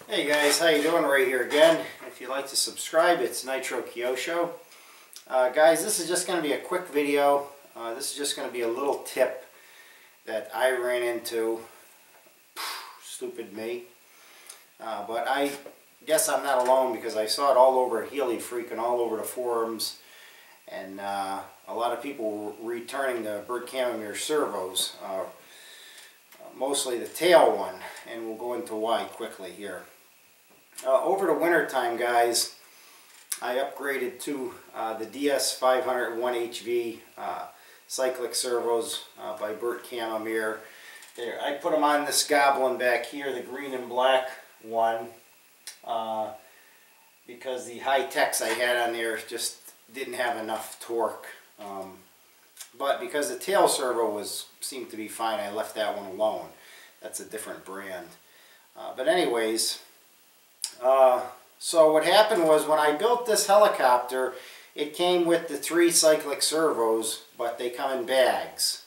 Hey guys, how you doing? Right here again. If you'd like to subscribe, it's Nitro Kyosho. Guys, this is just going to be a quick video. This is just going to be a little tip that I ran into. Stupid me. But I guess I'm not alone because I saw it all over Healy Freak and all over the forums. And a lot of people were returning the bird chamomere servos. Mostly the tail one. And we'll go into why quickly here. Over the winter time, guys, I upgraded to the DS501HV cyclic servos by Burt Chamomere. There, I put them on this Goblin back here, the green and black one, because the high techs I had on there just didn't have enough torque. But because the tail servo seemed to be fine, I left that one alone. That's a different brand. But anyways. So what happened was when I built this helicopter, it came with the 3 cyclic servos, but they come in bags.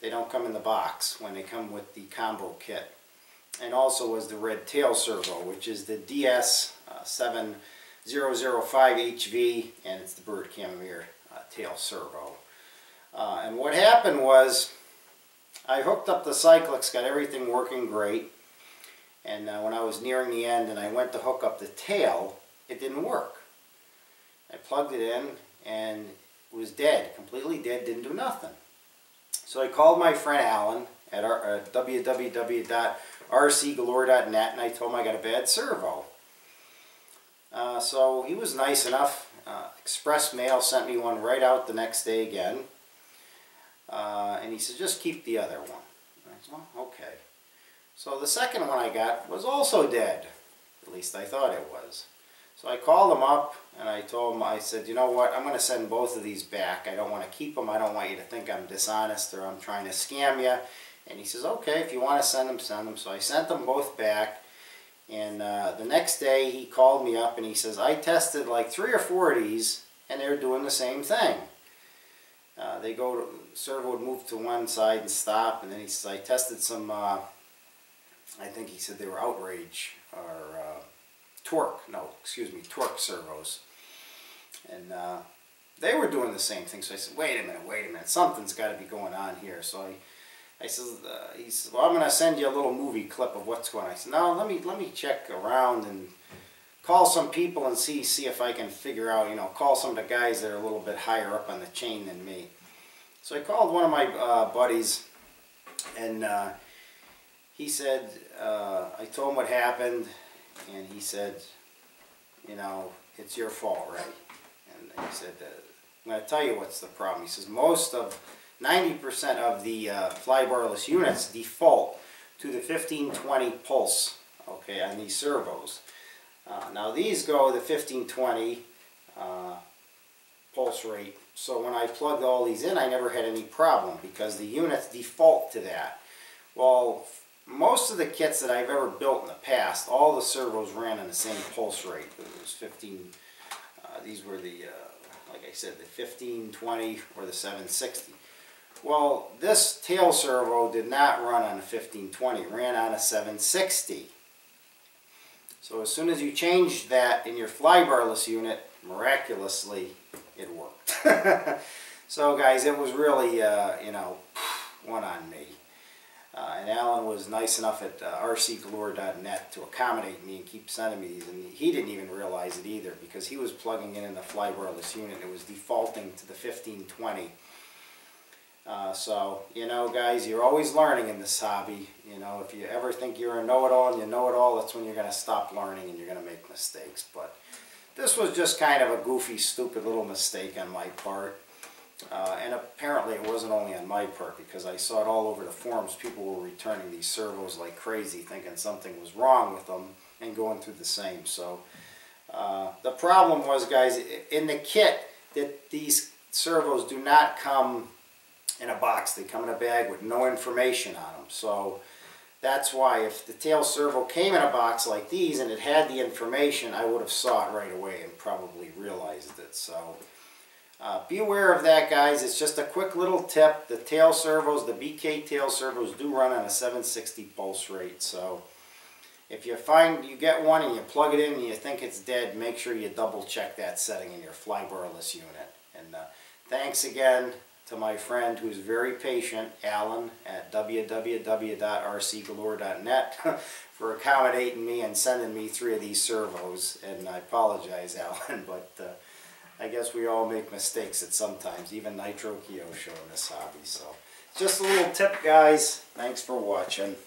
They don't come in the box when they come with the combo kit. And also was the red tail servo, which is the DS7005HV, and it's the Bird Chamomere tail servo. And what happened was I hooked up the cyclics, got everything working great. And when I was nearing the end and I went to hook up the tail, it didn't work. I plugged it in and it was dead, completely dead, didn't do nothing. So I called my friend Alan at www.rcgalore.net and I told him I got a bad servo. So he was nice enough. Express mail sent me one right out the next day again. And he said, just keep the other one. I said, well, okay. So the second one I got was also dead. At least I thought it was. So I called him up and I told him, I said, you know what, I'm going to send both of these back. I don't want to keep them. I don't want you to think I'm dishonest or I'm trying to scam you. And he says, okay, if you want to send them, send them. So I sent them both back. And the next day he called me up and he says, I tested like 3 or 4 of these and they're doing the same thing. They go to, servo would move to one side and stop. And then he says, I tested some... I think he said they were outrage or torque torque servos, and they were doing the same thing. So I said, wait a minute, something's got to be going on here. So I said, he said, well, I'm going to send you a little movie clip of what's going on. I said, no, let me check around and call some people and see if I can figure out, call some of the guys that are a little bit higher up on the chain than me. So I called one of my buddies, and he said, I told him what happened, and he said, it's your fault, right? And he said, I'm going to tell you what's the problem. He says, 90% of the flybarless units default to the 1520 pulse, okay, on these servos. Now these go the 1520 pulse rate, so when I plugged all these in, I never had any problem because the units default to that. Well, most of the kits that I've ever built in the past, all the servos ran on the same pulse rate. It was 15, these were the, like I said, the 1520 or the 760. Well, this tail servo did not run on a 1520, it ran on a 760. So as soon as you changed that in your flybarless unit, miraculously, it worked. So guys, it was really, one on me. And Alan was nice enough at rcgalore.net to accommodate me and keep sending me these. And he didn't even realize it either because he was plugging in the flybarless unit. It was defaulting to the 1520. So, guys, you're always learning in this hobby. If you ever think you're a know-it-all and you know it all, that's when you're going to stop learning and you're going to make mistakes. But this was just kind of a goofy, stupid little mistake on my part. And apparently it wasn't only on my part because I saw it all over the forums. People were returning these servos like crazy thinking something was wrong with them and going through the same. So the problem was, guys, in the kit that these servos do not come in a box. They come in a bag with no information on them. So that's why if the tail servo came in a box like these and it had the information, I would have saw it right away and probably realized it. So be aware of that, guys. It's just a quick little tip. The tail servos, the BK tail servos, do run on a 760 pulse rate. So if you find you get one and you plug it in and you think it's dead, make sure you double check that setting in your flybarless unit. And thanks again to my friend who's very patient, Alan at www.rcgalore.net for accommodating me and sending me 3 of these servos. And I apologize, Alan, but I guess we all make mistakes at sometimes, even Nitro Kyosho in this hobby. So just a little tip, guys. Thanks for watching.